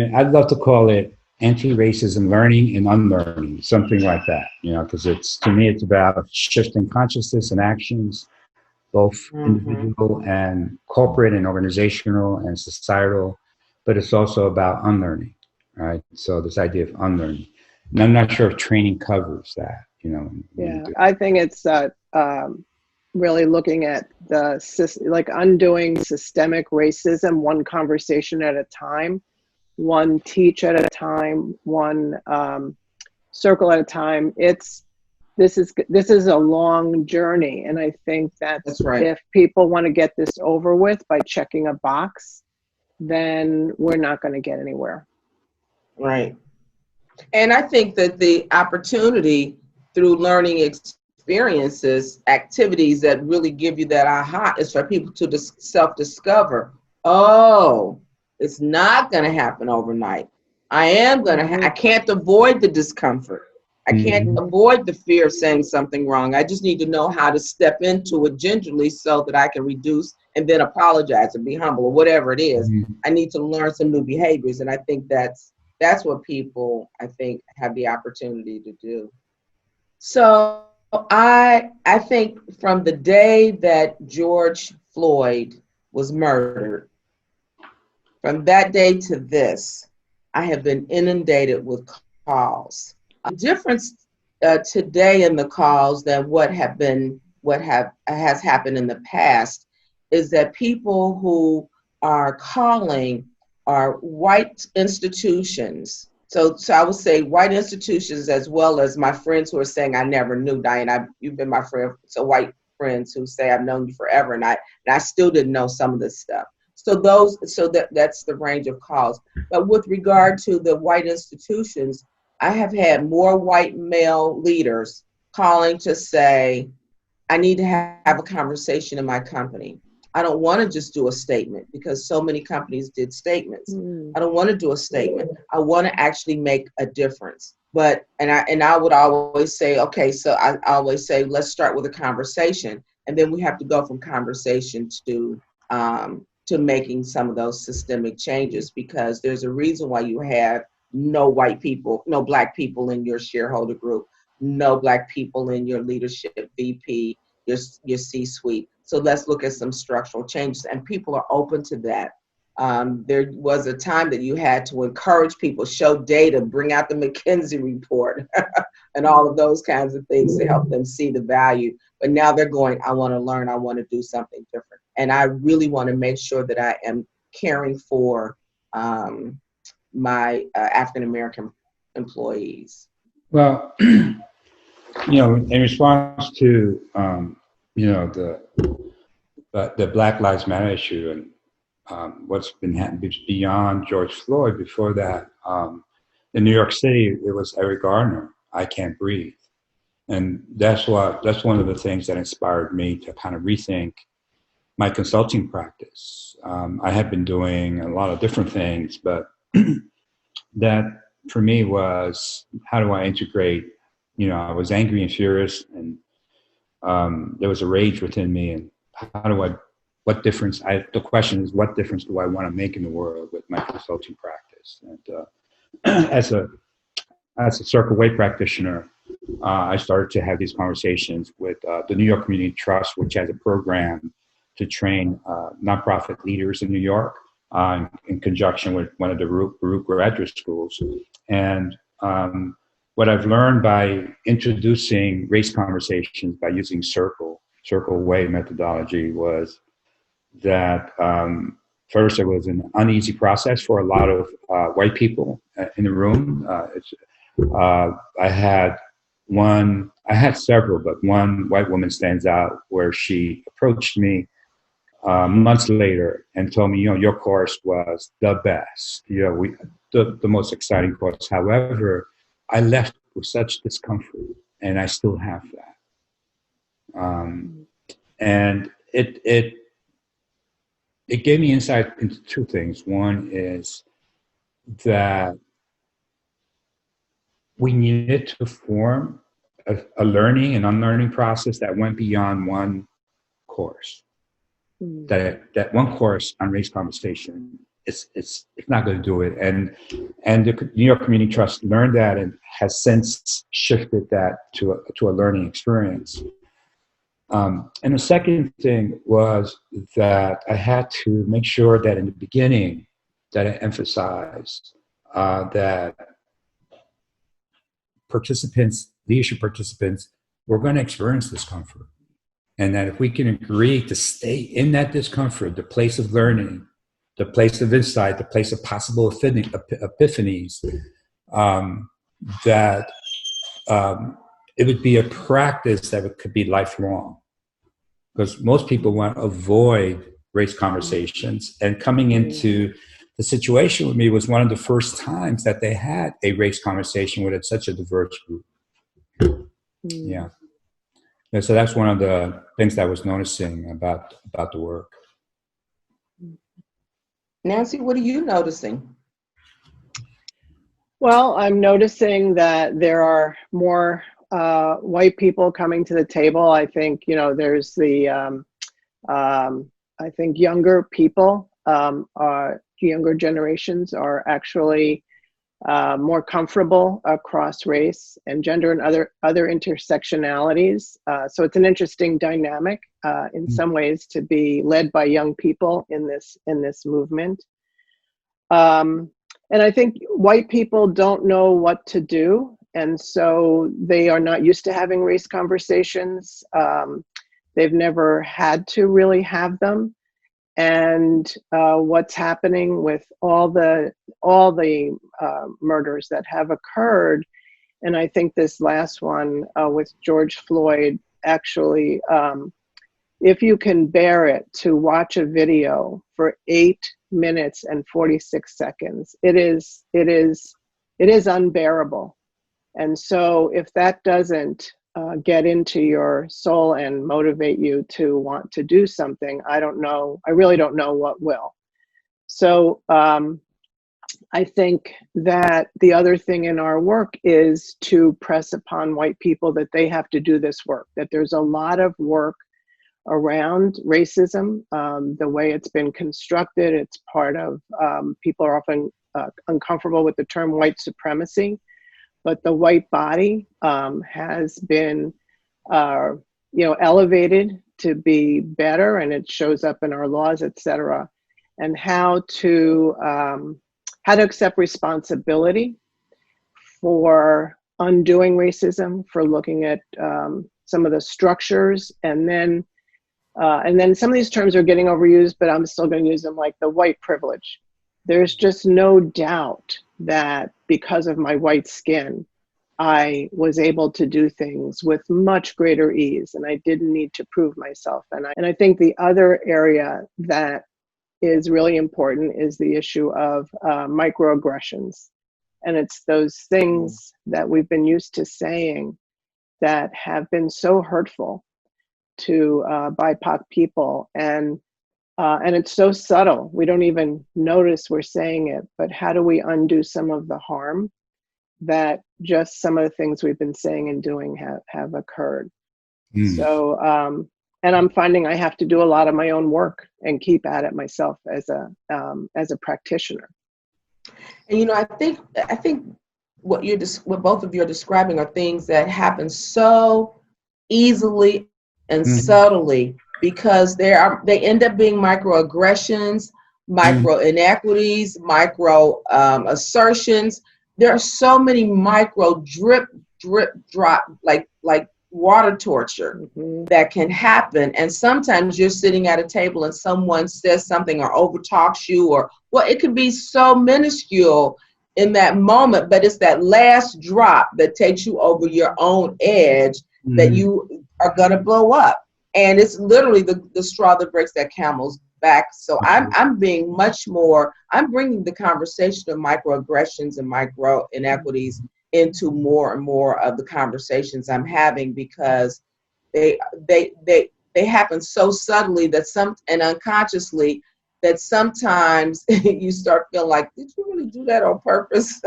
mean, I'd love to call it anti-racism learning and unlearning, something like that, because to me, it's about shifting consciousness and actions, both individual and corporate and organizational and societal, but it's also about unlearning, right? So this idea of unlearning. And I'm not sure if training covers that, Yeah, I think it's really looking at undoing systemic racism, one conversation at a time, one teach at a time, one circle at a time. This is a long journey, and I think that's right. If people want to get this over with by checking a box, then we're not going to get anywhere. Right. And I think that the opportunity through learning experiences, activities that really give you that aha, is for people to self-discover, oh, it's not going to happen overnight. I can't avoid the discomfort. I can't avoid the fear of saying something wrong. I just need to know how to step into it gingerly so that I can reduce and then apologize and be humble or whatever it is. I need to learn some new behaviors. And I think that's what people, I think, have the opportunity to do. So I think from the day that George Floyd was murdered, from that day to this, I have been inundated with calls. The difference today in the calls than what has happened in the past is that people who are calling are white institutions. So I would say white institutions, as well as my friends who are saying, I never knew, Diane, you've been my friend. So white friends who say I've known you forever, and I still didn't know some of this stuff. So that's the range of calls. But with regard to the white institutions, I have had more white male leaders calling to say, I need to have a conversation in my company. I don't want to just do a statement because so many companies did statements. I don't want to do a statement. I want to actually make a difference. But, and I would always say, okay, so I always say, let's start with a conversation. And then we have to go from conversation to making some of those systemic changes, because there's a reason why you have no white people, no black people in your shareholder group, no black people in your leadership, VP, your C-suite. So let's look at some structural changes, and people are open to that. There was a time that you had to encourage people, show data, bring out the McKinsey report and all of those kinds of things to help them see the value. But now they're going, I want to learn, I want to do something different. And I really want to make sure that I am caring for my African-American employees. Well, in response to, the Black Lives Matter issue and what's been happening beyond George Floyd, before that, in New York City, it was Eric Garner, I Can't Breathe. And that's one of the things that inspired me to kind of rethink my consulting practice. I had been doing a lot of different things, but that for me was, how do I integrate? I was angry and furious, and there was a rage within me, and what difference, the question is, what difference do I want to make in the world with my consulting practice? And as a circle weight practitioner, I started to have these conversations with the New York Community Trust, which has a program to train nonprofit leaders in New York in conjunction with one of the Baruch graduate schools. And what I've learned by introducing race conversations by using circle way methodology was that first, it was an uneasy process for a lot of white people in the room. I had several, but one white woman stands out where she approached me months later and told me, your course was the best, the most exciting course. However, I left with such discomfort, and I still have that. And it gave me insight into two things. One is that we needed to form a learning and unlearning process that went beyond one course. That one course on race conversation it's not going to do it. And the New York Community Trust learned that and has since shifted that to a learning experience. And the second thing was that I had to make sure that in the beginning that I emphasized that leadership participants, were going to experience discomfort. And that if we can agree to stay in that discomfort, the place of learning, the place of insight, the place of possible epiphanies, that it would be a practice that could be lifelong. Because most people want to avoid race conversations. And coming into the situation with me was one of the first times that they had a race conversation with such a diverse group. Yeah. And so that's one of the things that I was noticing about the work. Nancy, what are you noticing? Well, I'm noticing that there are more white people coming to the table. I think, there's the, I think younger people, younger generations are actually more comfortable across race and gender and other intersectionalities. So it's an interesting dynamic in some ways to be led by young people in this movement. And I think white people don't know what to do, and so they are not used to having race conversations. They've never had to really have them. And what's happening with all the murders that have occurred, and I think this last one with George Floyd, actually, if you can bear it to watch a video for 8 minutes and 46 seconds, it is unbearable. And so if that doesn't get into your soul and motivate you to want to do something, I really don't know what will. So I think that the other thing in our work is to press upon white people that they have to do this work, that there's a lot of work around racism, the way it's been constructed. It's part of, people are often uncomfortable with the term white supremacy, but the white body has been, elevated to be better, and it shows up in our laws, et cetera. And how to accept responsibility for undoing racism, for looking at some of the structures, and then some of these terms are getting overused, but I'm still going to use them, like the white privilege. There's just no doubt that because of my white skin, I was able to do things with much greater ease, and I didn't need to prove myself. And I think the other area that is really important is the issue of microaggressions. And it's those things that we've been used to saying that have been so hurtful to BIPOC people. And it's so subtle, we don't even notice we're saying it, but how do we undo some of the harm that just some of the things we've been saying and doing have occurred? So, and I'm finding I have to do a lot of my own work and keep at it myself as a practitioner. And I think what both of you are describing are things that happen so easily and subtly, because they end up being microaggressions, micro inequities, micro assertions. There are so many micro drip, drop, like water torture that can happen. And sometimes you're sitting at a table and someone says something or overtalks you, or it could be so minuscule in that moment, but it's that last drop that takes you over your own edge that you are going to blow up. And it's literally the straw that breaks that camel's back. So I'm bringing the conversation of microaggressions and micro inequities into more and more of the conversations I'm having, because they happen so subtly and unconsciously that sometimes you start feeling like, did you really do that on purpose?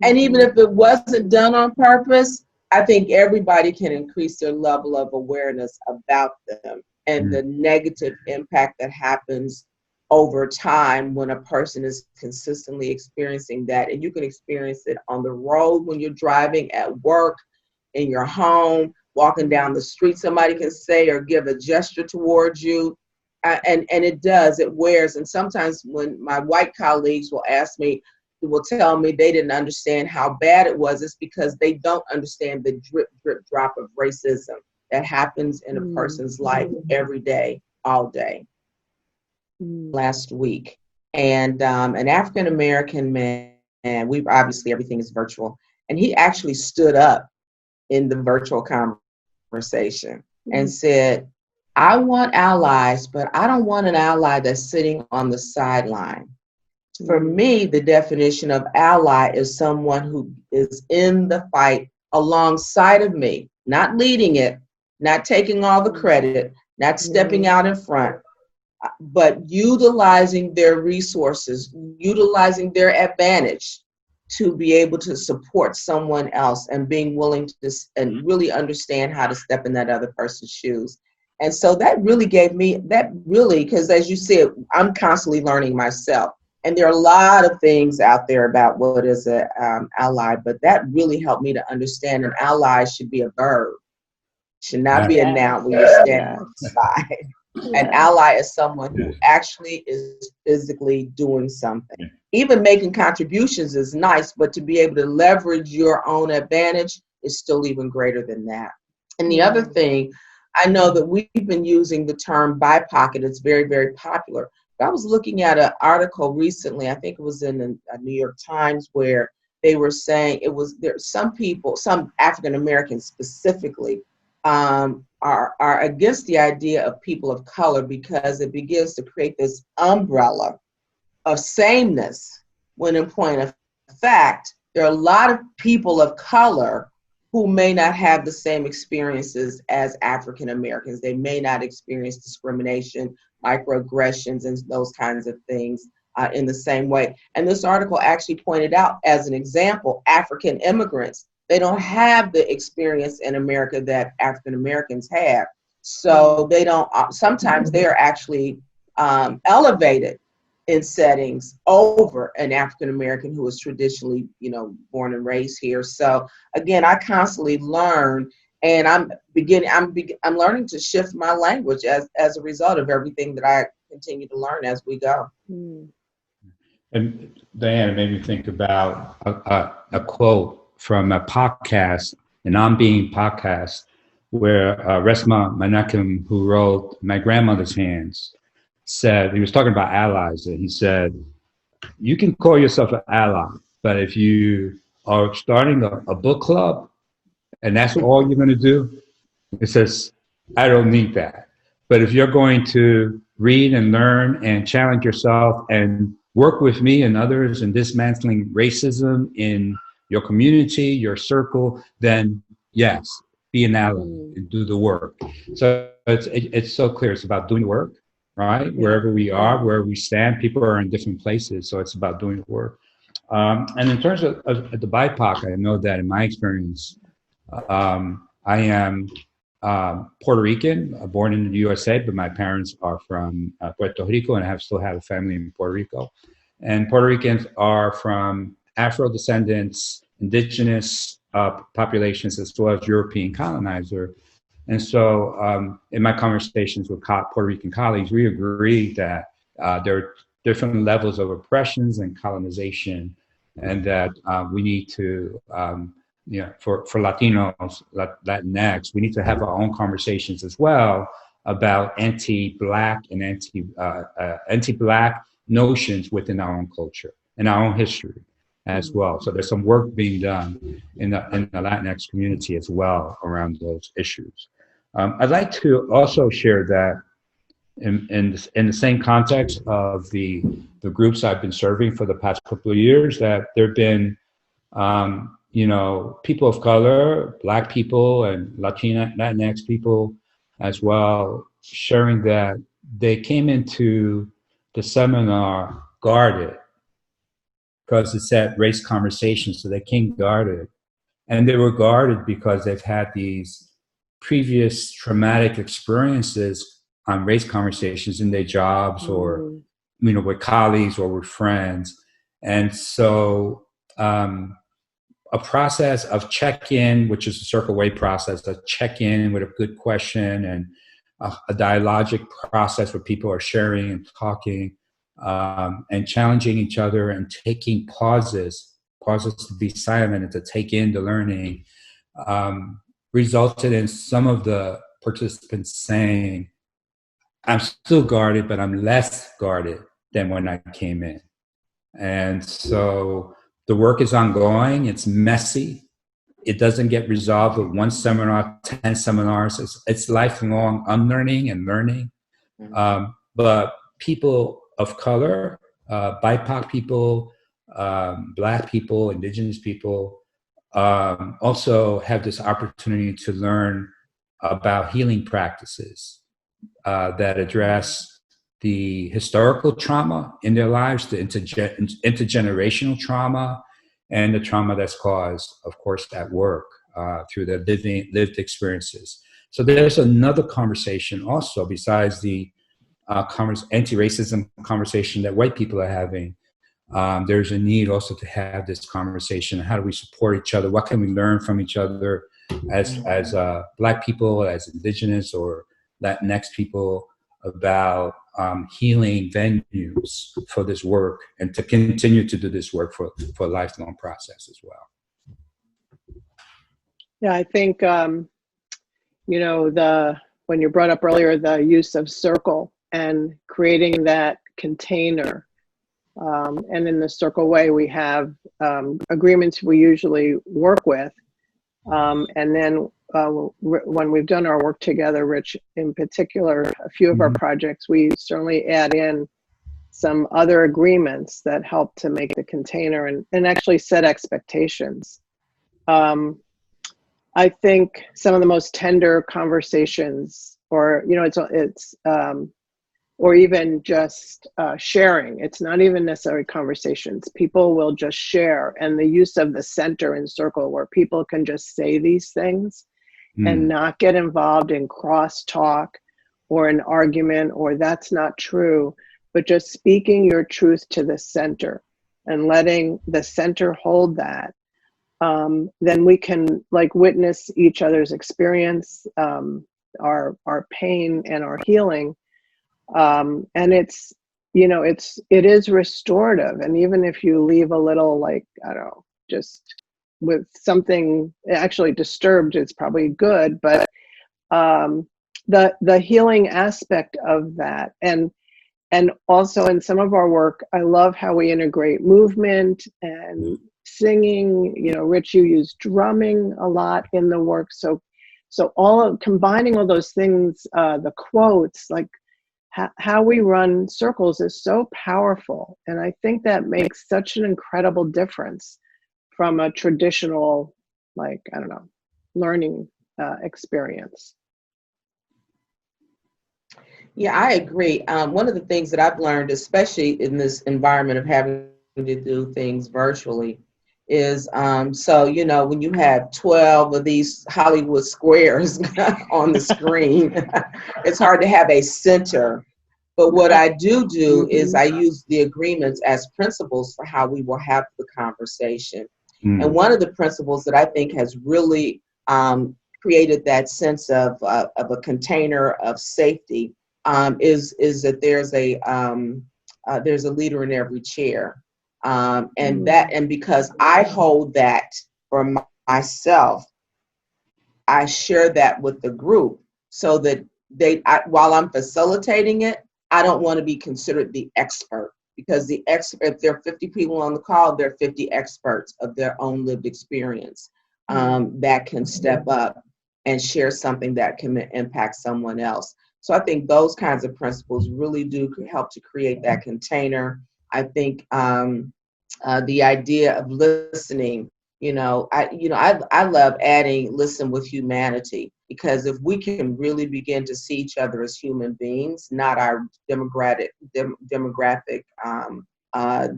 And even if it wasn't done on purpose, I think everybody can increase their level of awareness about them and the negative impact that happens over time when a person is consistently experiencing that. And you can experience it on the road when you're driving, at work, in your home, walking down the street. Somebody can say or give a gesture towards you. And it does, it wears. And sometimes when my white colleagues will tell me they didn't understand how bad it was, it's because they don't understand the drip, drip, drop of racism that happens in a person's life every day, all day. Last week, and an African American man, and we obviously everything is virtual, and he actually stood up in the virtual conversation and said, I want allies, but I don't want an ally that's sitting on the sideline. For me, the definition of ally is someone who is in the fight alongside of me, not leading it, not taking all the credit, not stepping out in front, but utilizing their resources, utilizing their advantage to be able to support someone else, and being willing to and really understand how to step in that other person's shoes. And so that really gave me, because as you said, I'm constantly learning myself. And there are a lot of things out there about what is an ally, but that really helped me to understand an ally should be a verb, should not be a noun when you're standing on the side. An ally is someone who actually is physically doing something. Even making contributions is nice, but to be able to leverage your own advantage is still even greater than that. And the other thing, I know that we've been using the term BIPOC, it's very, very popular. But I was looking at an article recently, I think it was in the New York Times, where they were saying some people, some African Americans specifically, are against the idea of people of color because it begins to create this umbrella of sameness, when in point of fact, there are a lot of people of color who may not have the same experiences as African Americans. They may not experience discrimination, microaggressions, and those kinds of things in the same way. And this article actually pointed out, as an example, African immigrants. They don't have the experience in America that African Americans have. So they don't, sometimes they are actually elevated in settings over an African American who is traditionally, born and raised here. So again, I constantly learn, and I'm learning to shift my language as a result of everything that I continue to learn as we go. And Diana, it made me think about a quote from a podcast, an On Being podcast, where Resmaa Menakem, who wrote My Grandmother's Hands, said, he was talking about allies, and he said, you can call yourself an ally, but if you are starting a book club and that's all you're going to do, it says, I don't need that. But if you're going to read and learn and challenge yourself and work with me and others in dismantling racism in your community, your circle, then yes, be an ally and do the work. So it's so clear. It's about doing the work, right? Wherever we are, where we stand, people are in different places. So it's about doing the work. And in terms of the BIPOC, I know that in my experience, I am Puerto Rican, born in the USA, but my parents are from Puerto Rico, and I still have a family in Puerto Rico. And Puerto Ricans are from Afro descendants, indigenous populations, as well as European colonizer. And so in my conversations with Puerto Rican colleagues, we agree that there are different levels of oppressions and colonization, and that we need to, for Latinos, Latinx, we need to have our own conversations as well about anti-Black and anti-Black notions within our own culture and our own history as well. So there's some work being done in the Latinx community as well around those issues. I'd like to also share that in the same context of the groups I've been serving for the past couple of years, that there have been people of color, Black people, and Latinx people as well, sharing that they came into the seminar guarded because it said race conversations, so they came guarded. And they were guarded because they've had these previous traumatic experiences on race conversations in their jobs or with colleagues or with friends. And so a process of check-in, which is a circle way process, a check-in with a good question, and a dialogic process where people are sharing and talking, and challenging each other and taking pauses to be silent and to take in the learning, resulted in some of the participants saying, I'm still guarded, but I'm less guarded than when I came in. And so the work is ongoing. It's messy. It doesn't get resolved with one seminar, 10 seminars. It's lifelong unlearning and learning. But people of color, BIPOC people, Black people, Indigenous people, also have this opportunity to learn about healing practices that address the historical trauma in their lives, the intergenerational trauma, and the trauma that's caused, of course, at work through their lived experiences. So there's another conversation also besides the anti-racism conversation that white people are having. There's a need also to have this conversation. How do we support each other? What can we learn from each other as Black people, as Indigenous or Latinx people, about healing venues for this work and to continue to do this work for a lifelong process as well. Yeah, I think, when you brought up earlier the use of circle and creating that container, and in the circle way, we have agreements we usually work with. And then when we've done our work together, Rich, in particular, a few of our projects, we certainly add in some other agreements that help to make the container and actually set expectations. I think some of the most tender conversations, or or even just sharing. It's not even necessarily conversations. People will just share, and the use of the center and circle where people can just say these things and not get involved in crosstalk or an argument or that's not true, but just speaking your truth to the center and letting the center hold that. Then we can witness each other's experience, our pain and our healing. And it is restorative. And even if you leave a little, just with something actually disturbed, it's probably good, but the healing aspect of that. And also in some of our work, I love how we integrate movement and singing. Rich, you use drumming a lot in the work. So combining all those things, the quotes, how we run circles is so powerful. And I think that makes such an incredible difference from a traditional, learning experience. Yeah, I agree. One of the things that I've learned, especially in this environment of having to do things virtually, is when you have 12 of these Hollywood squares on the screen, it's hard to have a center. But what I do is I use the agreements as principles for how we will have the conversation. And one of the principles that I think has really created that sense of a container of safety is that there's a leader in every chair. And because I hold that for myself, I share that with the group so that while I'm facilitating it, I don't want to be considered the expert, because if there are 50 people on the call, there are 50 experts of their own lived experience that can step up and share something that can impact someone else. So I think those kinds of principles really do help to create that container. I think the idea of listening, I love adding listen with humanity, because if we can really begin to see each other as human beings, not our demographic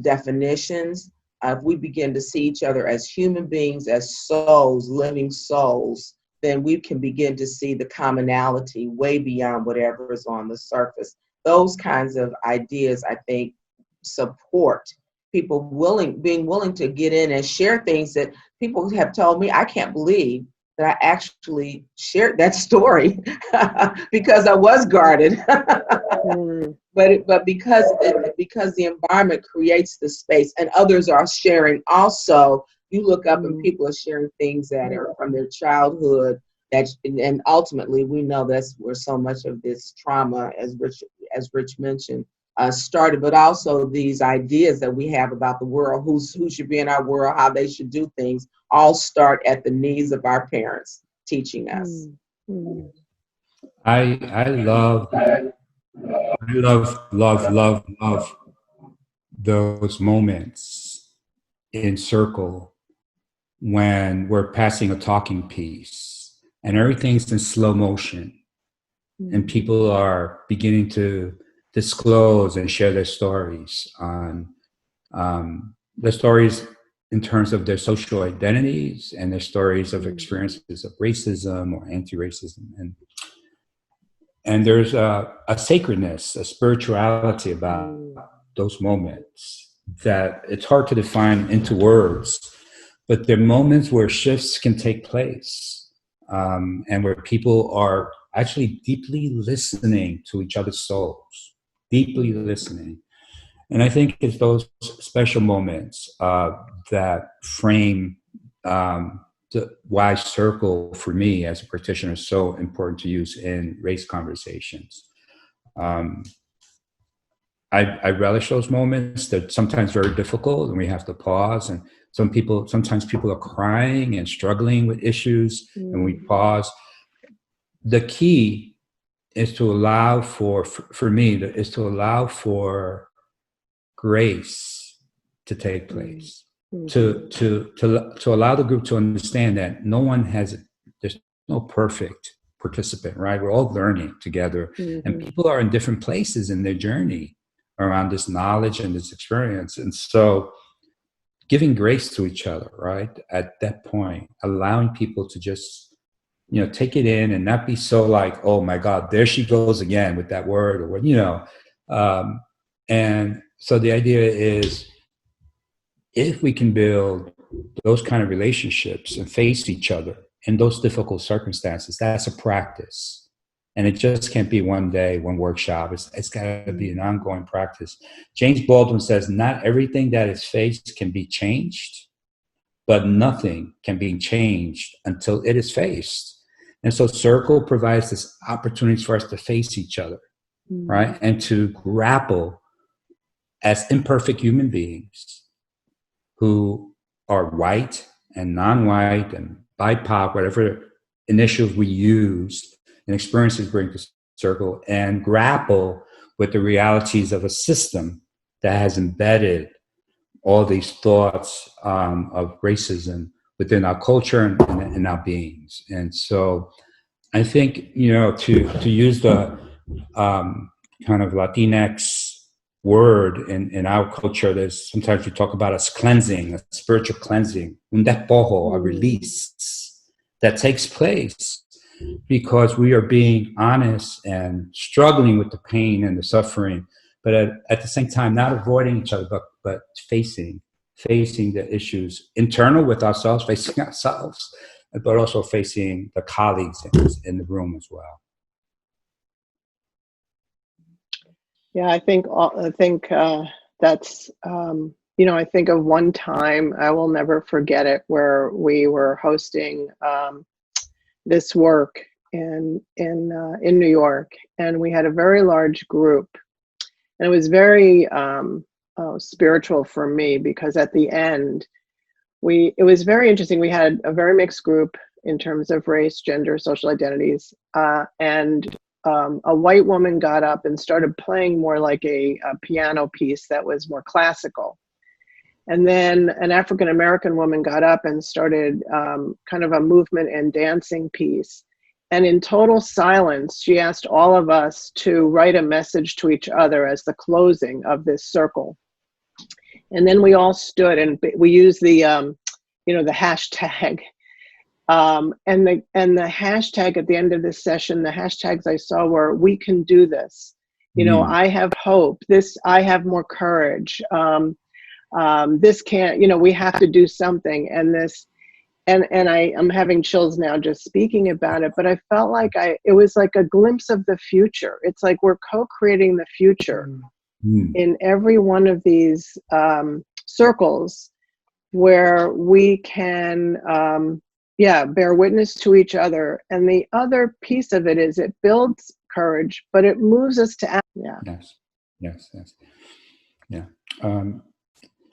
definitions, if we begin to see each other as human beings, as souls, living souls, then we can begin to see the commonality way beyond whatever is on the surface. those kinds of ideas, I think, support people being willing to get in and share things that people have told me, I can't believe that I actually shared that story because I was guarded. But because the environment creates the space and others are sharing also, you look up and people are sharing things that are from their childhood, and ultimately we know that's where so much of this trauma, as Rich mentioned, started, but also these ideas that we have about the world, who should be in our world, how they should do things, all start at the knees of our parents teaching us. I love those moments in circle when we're passing a talking piece and everything's in slow motion and people are beginning to disclose and share their stories on their stories in terms of their social identities and their stories of experiences of racism or anti-racism. And there's a sacredness, a spirituality about those moments that it's hard to define into words, but they're moments where shifts can take place, and where people are actually deeply listening to each other's souls, deeply listening. And I think it's those special moments that frame the why circle for me as a practitioner is so important to use in race conversations. I relish those moments. They're sometimes very difficult and we have to pause, and sometimes people are crying and struggling with issues and we pause. The key is to allow for me, is to allow for grace to take place, to allow the group to understand that there's no perfect participant, right? We're all learning together, and people are in different places in their journey around this knowledge and this experience. And so giving grace to each other, right? At that point, allowing people to just, take it in and not be so like, oh my God, there she goes again with that word, or what, and so the idea is, if we can build those kind of relationships and face each other in those difficult circumstances, that's a practice. And it just can't be one day, one workshop. It's got to be an ongoing practice. James Baldwin says, not everything that is faced can be changed, but nothing can be changed until it is faced. And so Circle provides this opportunity for us to face each other, right? And to grapple as imperfect human beings who are white and non-white and BIPOC, whatever initials we use and experiences bring to Circle, and grapple with the realities of a system that has embedded all these thoughts of racism within our culture and our beings. And so I think, to use the kind of Latinx word in our culture, there's sometimes we talk about as cleansing, a spiritual cleansing, un despojo, a release that takes place because we are being honest and struggling with the pain and the suffering, but at the same time, not avoiding each other, but facing the issues internal with ourselves, facing ourselves, but also facing the colleagues in the room as well. Yeah, I think that's I think of one time, I will never forget it, where we were hosting this work in New York, and we had a very large group, and it was very spiritual for me, because at the end it was very interesting. We had a very mixed group in terms of race, gender, social identities, and a white woman got up and started playing more like a piano piece that was more classical. And then an African American woman got up and started kind of a movement and dancing piece. And in total silence, she asked all of us to write a message to each other as the closing of this circle. And then we all stood and we used the hashtag. And the hashtag at the end of this session, the hashtags I saw were, "We can do this." You know, I have hope. I have more courage. This can't, you know, we have to do something. And I'm having chills now just speaking about it, but I felt like it was like a glimpse of the future. It's like we're co-creating the future in every one of these circles where we can, bear witness to each other. And the other piece of it is it builds courage, but it moves us to act. Yeah. Yes. Yeah.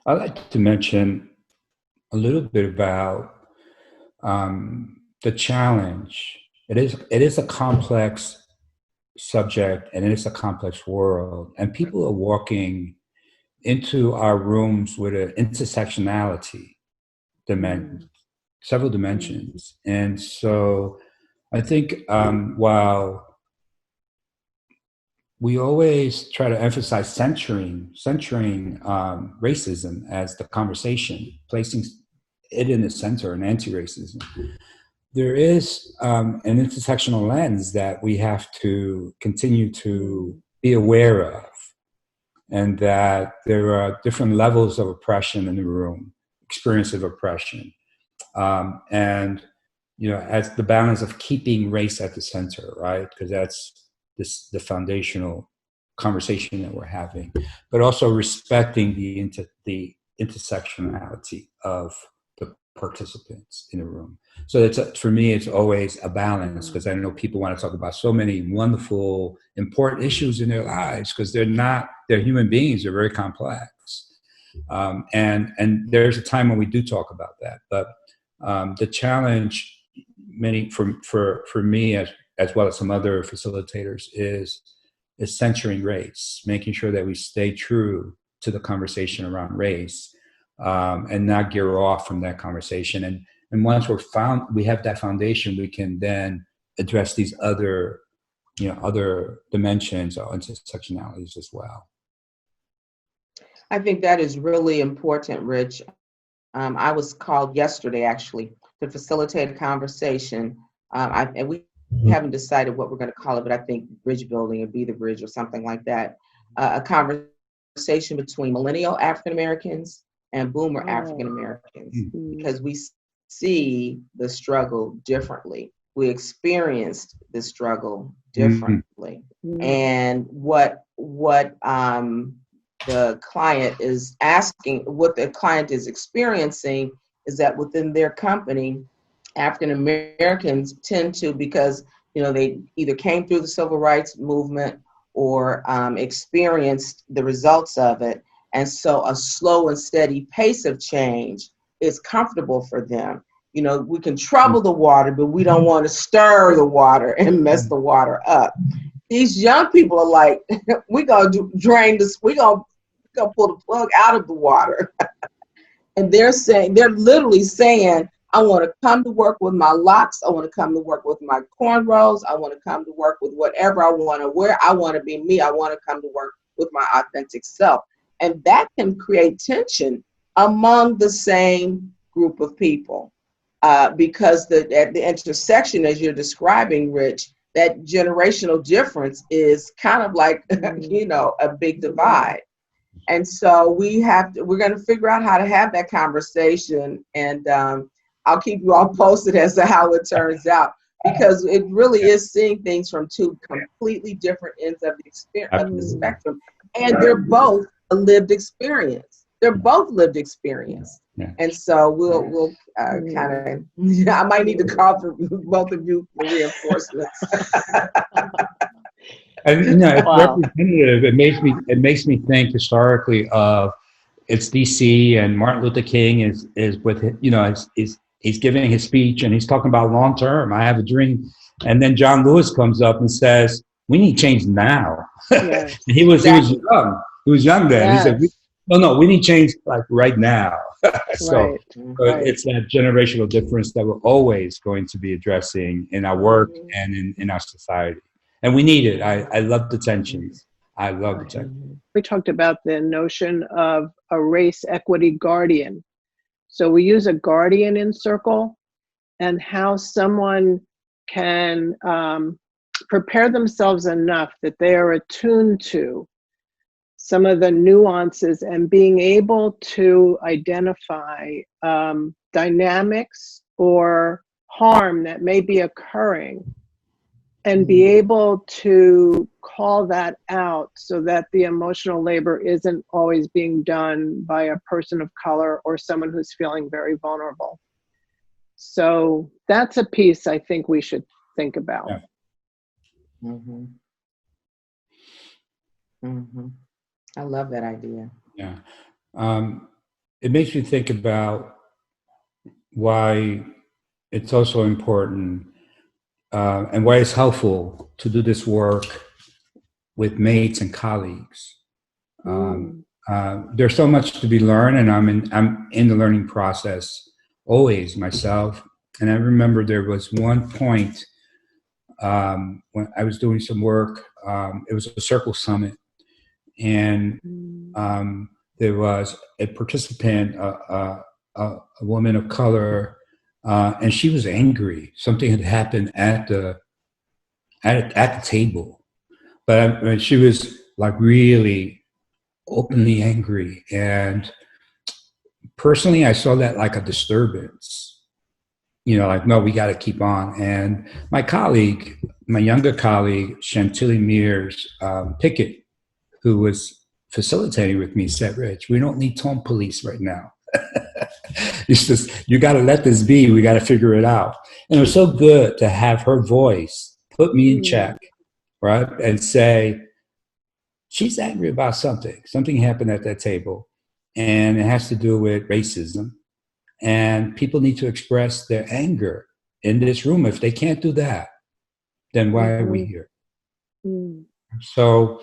I'd like to mention a little bit about the challenge. It is a complex subject, and it is a complex world, and people are walking into our rooms with an intersectionality dimension, several dimensions. And so I think while we always try to emphasize centering racism as the conversation, placing it in the center, and anti-racism, there is an intersectional lens that we have to continue to be aware of, and that there are different levels of oppression in the room, experience of oppression, and you know, as the balance of keeping race at the center, right? Because that's the foundational conversation that we're having, but also respecting the intersectionality of the participants in the room. So for me, it's always a balance, because I know people want to talk about so many wonderful, important issues in their lives, because they're human beings, they're very complex. And there's a time when we do talk about that, but the challenge, for me as well as some other facilitators, is centering race, making sure that we stay true to the conversation around race, and not gear off from that conversation. And once we have that foundation, we can then address these other dimensions or intersectionalities as well. I think that is really important, Rich. I was called yesterday, actually, to facilitate a conversation. And we haven't decided what we're going to call it, but I think bridge building or be the bridge or something like that. A conversation between millennial African Americans and boomer African Americans, because we see the struggle differently. We experienced the struggle differently. And what the client is asking, what the client is experiencing, is that within their company, African Americans tend to, because they either came through the civil rights movement or experienced the results of it, and so a slow and steady pace of change is comfortable for them. We can trouble the water, but we don't want to stir the water and mess the water up. These young people are like, we're gonna drain this, we're gonna pull the plug out of the water. And they're literally saying, I want to come to work with my locks. I want to come to work with my cornrows. I want to come to work with whatever I want to wear. I want to be me. I want to come to work with my authentic self. And that can create tension among the same group of people, because at the intersection, as you're describing, Rich, that generational difference is kind of like, a big divide. And so we're going to figure out how to have that conversation, and I'll keep you all posted as to how it turns out, because it really is seeing things from two completely different ends of the spectrum, and they're both a lived experience. They're both lived experience. Yeah. And so we'll kind of, I might need to call for both of you for reinforcements. And it's representative. It makes me think historically of, it's DC, and Martin Luther King is with, he's giving his speech and he's talking about long term. I have a dream, and then John Lewis comes up and says, "We need change now." Yes. He was young. He was young then. Yes. He said, "No, we need change like right now." So it's that generational difference that we're always going to be addressing in our work and in our society. And we need it. I love the tensions. I love the tensions. We talked about the notion of a race equity guardian. So we use a guardian in circle, and how someone can prepare themselves enough that they are attuned to some of the nuances and being able to identify dynamics or harm that may be occurring and be able to call that out so that the emotional labor isn't always being done by a person of color or someone who's feeling very vulnerable. So that's a piece I think we should think about. Yeah. Mm-hmm. Mm-hmm. I love that idea. Yeah. It makes me think about why it's also important and why it's helpful to do this work with mates and colleagues. There's so much to be learned, and I'm in the learning process always myself. And I remember there was one point when I was doing some work. It was a circle summit, and there was a participant, a woman of color, and she was angry. Something had happened at the table, but she was like really openly angry. And personally, I saw that like a disturbance. Like, no, we got to keep on. And my colleague, my younger colleague, Chantilly Mears Pickett, who was facilitating with me, said, Rich, we don't need tone police right now. It's just, you got to let this be. We got to figure it out. And it was so good to have her voice put me in check, right? And say, she's angry about something. Something happened at that table, and it has to do with racism. And people need to express their anger in this room. If they can't do that, then why are we here? So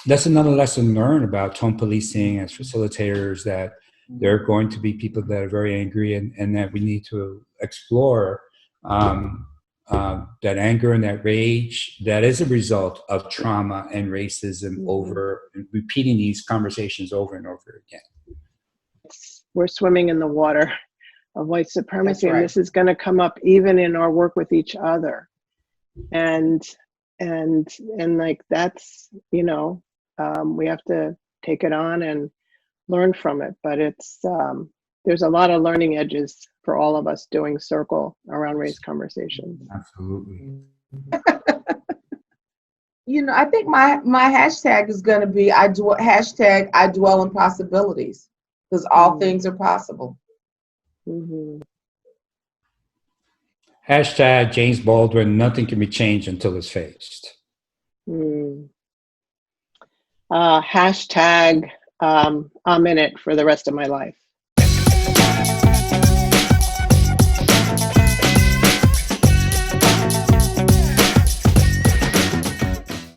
that's another lesson learned about tone policing as facilitators, that there are going to be people that are very angry, and that we need to explore that anger and that rage that is a result of trauma and racism over repeating these conversations over and over again. We're swimming in the water of white supremacy, right. and this is going to come up even in our work with each other. And like, that's, we have to take it on and learn from it. But it's there's a lot of learning edges for all of us doing circle around race conversations. Absolutely. I think my hashtag is going to be I dwell in possibilities, because all things are possible. Hashtag James Baldwin, nothing can be changed until it's faced. Hashtag I'm in it for the rest of my life.